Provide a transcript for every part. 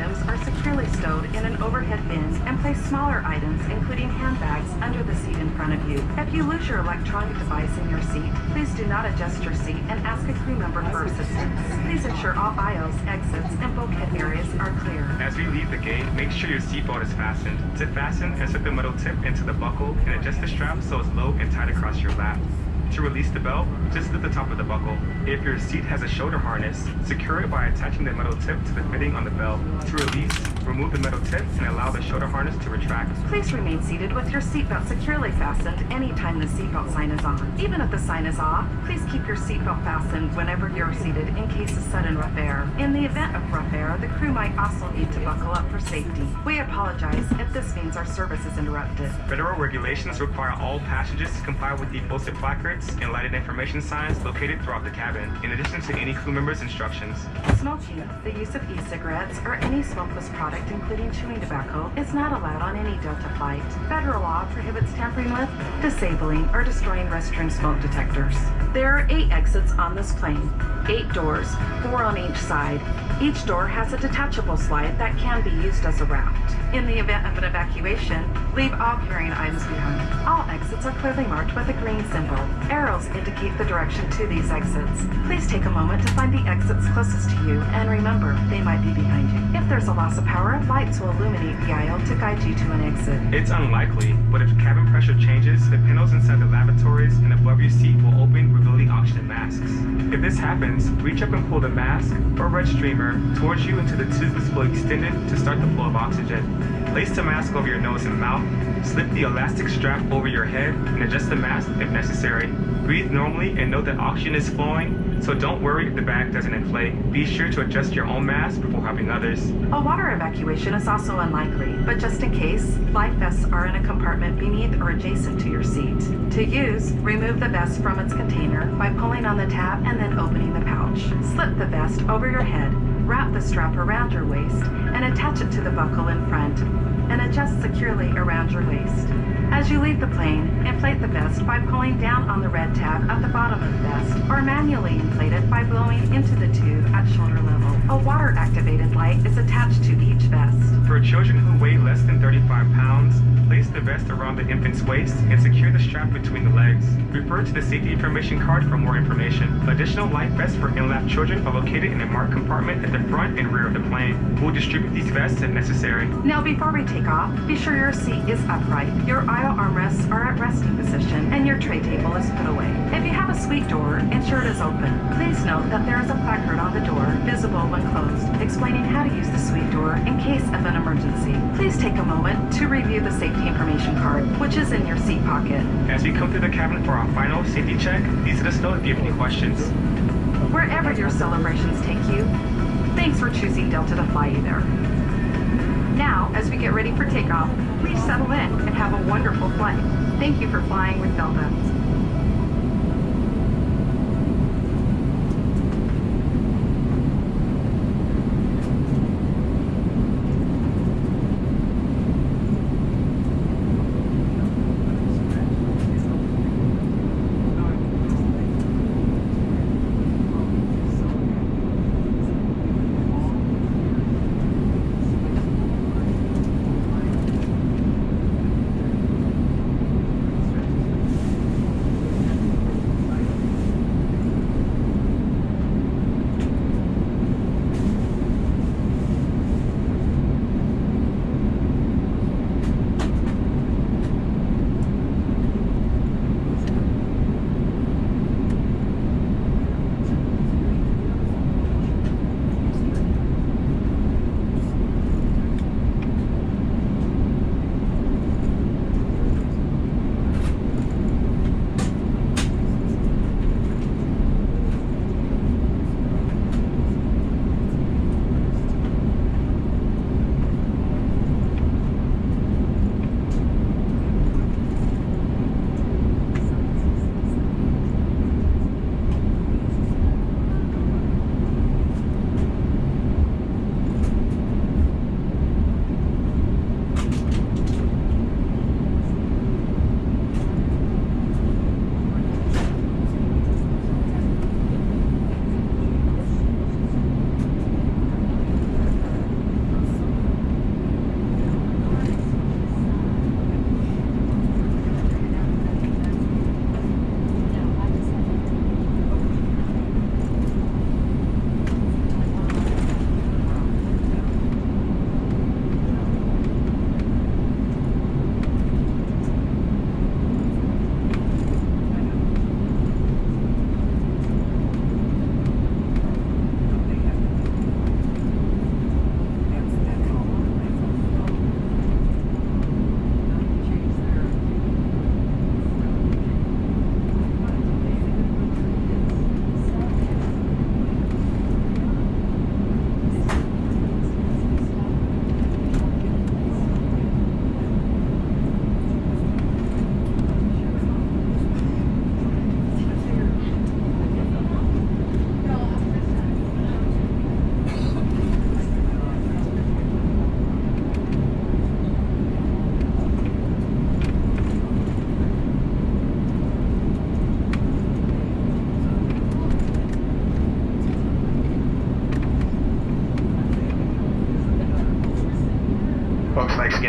items are securely stowed in an overhead bin and place smaller items, including handbags, under the seat in front of you. If you lose your electronic device in your seat, please do not adjust your seat and ask a crew member for assistance. Please ensure all aisles, exits, and bulkhead areas are clear. As we leave the gate, make sure your seatbelt is fastened. To fasten, insert the metal tip into the buckle and adjust the strap so it's low and tight across your lap. To release the belt, just lift the top of the buckle. If your seat has a shoulder harness, secure it by attaching the metal tip to the fitting on the belt. To release, remove the metal tip and allow the shoulder harness to retract. Please remain seated with your seatbelt securely fastened anytime the seatbelt sign is on. Even if the sign is off, please keep your seatbelt fastened whenever you're seated in case of sudden rough air. In the event of rough air, the crew might also need to buckle up for safety. We apologize if this means our service is interrupted. Federal regulations require all passengers to comply with the posted placards and lighted information signs located throughout the cabin, in addition to any crew member's instructions. Smoking, the use of e-cigarettes, or any smokeless product including chewing tobacco, is not allowed on any Delta flight. Federal law prohibits tampering with, disabling, or destroying restroom smoke detectors. There are 8 exits on this plane, 8 doors, 4 on each side. Each door has a detachable slide that can be used as a raft. In the event of an evacuation, leave all carrying items behind. All exits are clearly marked with a green symbol. Arrows indicate the direction to these exits. Please take a moment to find the exits closest to you, and remember, they might be behind you. If there's a loss of power, lights will illuminate the aisle to guide you to an exit. It's unlikely, but if cabin pressure changes, the panels inside the lavatories and above your seat will open, revealing oxygen masks. If this happens, reach up and pull the mask or red streamer towards you until the tubes will extended to start the flow of oxygen. Place the mask over your nose and mouth, slip the elastic strap over your head, and adjust the mask if necessary. Breathe normally and know that oxygen is flowing, so don't worry if the bag doesn't inflate. Be sure to adjust your own mask before helping others. A water evacuation is also unlikely, but just in case, life vests are in a compartment beneath or adjacent to your seat. To use, remove the vest from its container by pulling on the tab and then opening the pouch. Slip the vest over your head, wrap the strap around your waist, and attach it to the buckle in front, and adjust securely around your waist. As you leave the plane, inflate the vest by pulling down on the red tab at the bottom of the vest, or manually inflate it by blowing into the tube at shoulder level. A water-activated light is attached to each vest. For children who weigh less than 35 pounds, place the vest around the infant's waist and secure the strap between the legs. Refer to the safety information card for more information. Additional life vests for in-lap children are located in a marked compartment at the front and rear of the plane. We'll distribute these vests if necessary. Now before we take off, be sure your seat is upright, your aisle armrests are at resting position, and your tray table is put away. If you have a suite door, ensure it is open. Please note that there is a placard on the door, visible when closed, explaining how to use the suite door in case of an emergency. Please take a moment to review the safety information card, which is in your seat pocket. As we come through the cabin for our final safety check, please let us know if you have any questions. Wherever your celebrations take you, thanks for choosing Delta to fly you there. Now, as we get ready for takeoff, please settle in and have a wonderful flight. Thank you for flying with Delta.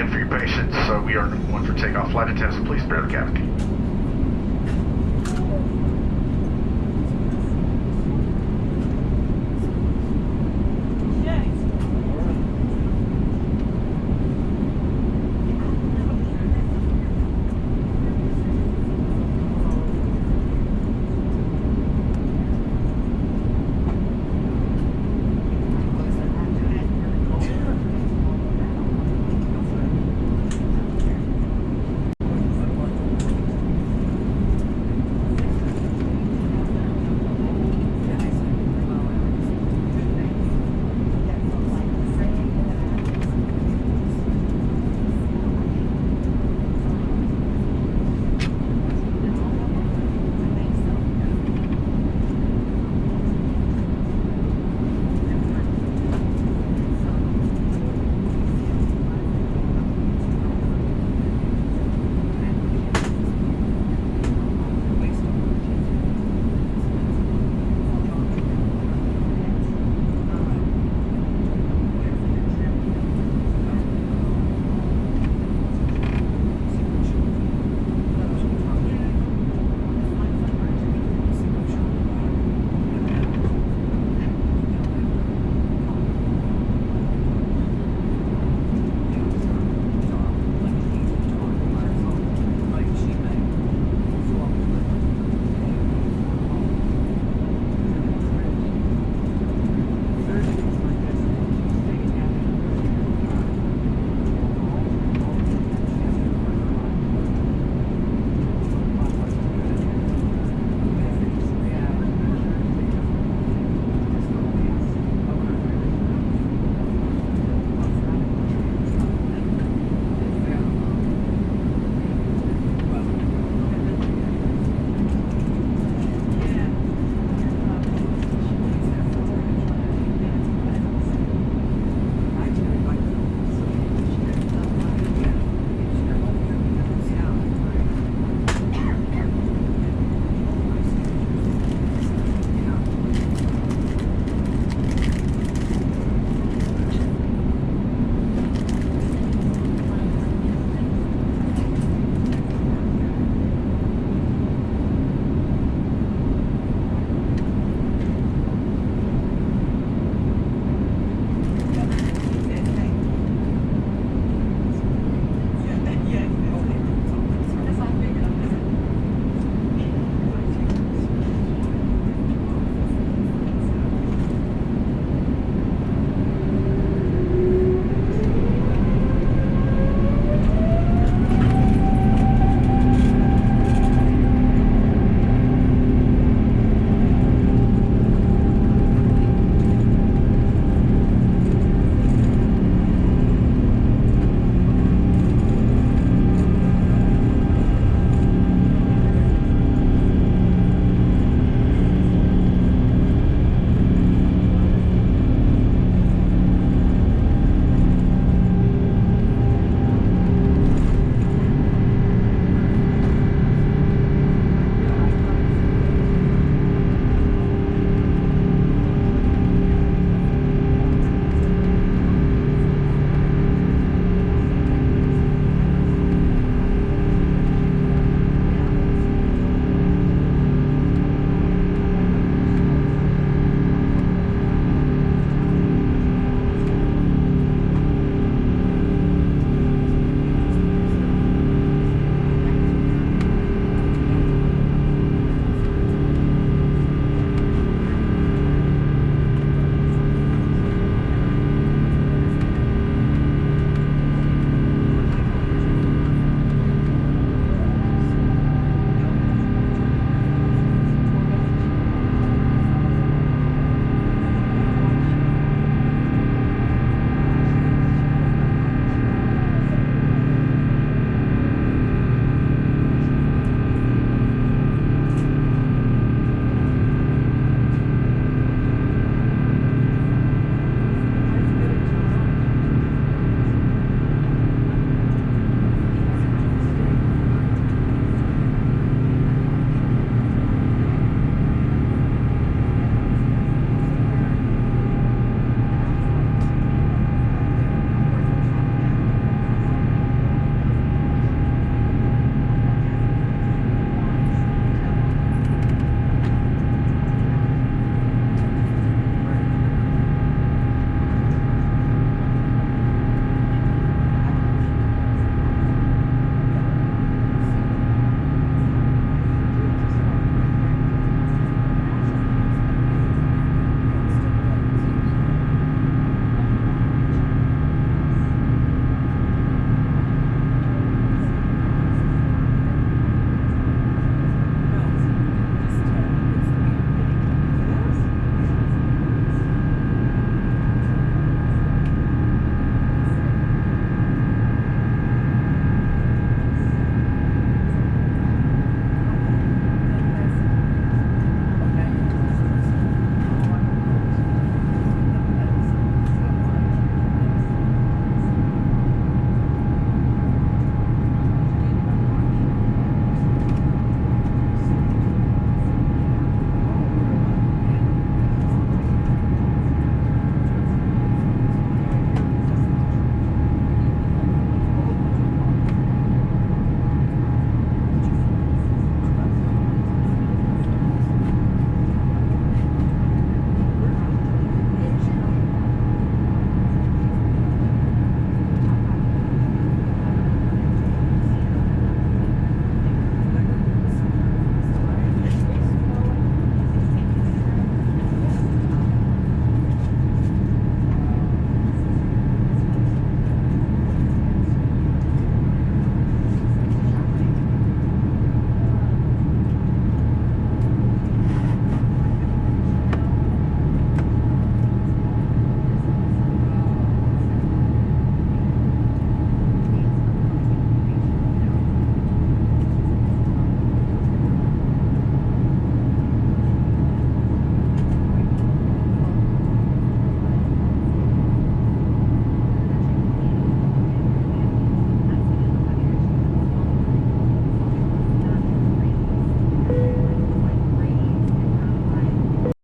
again for your patience. So we are one for takeoff. Flight attendants, please prepare the cabin.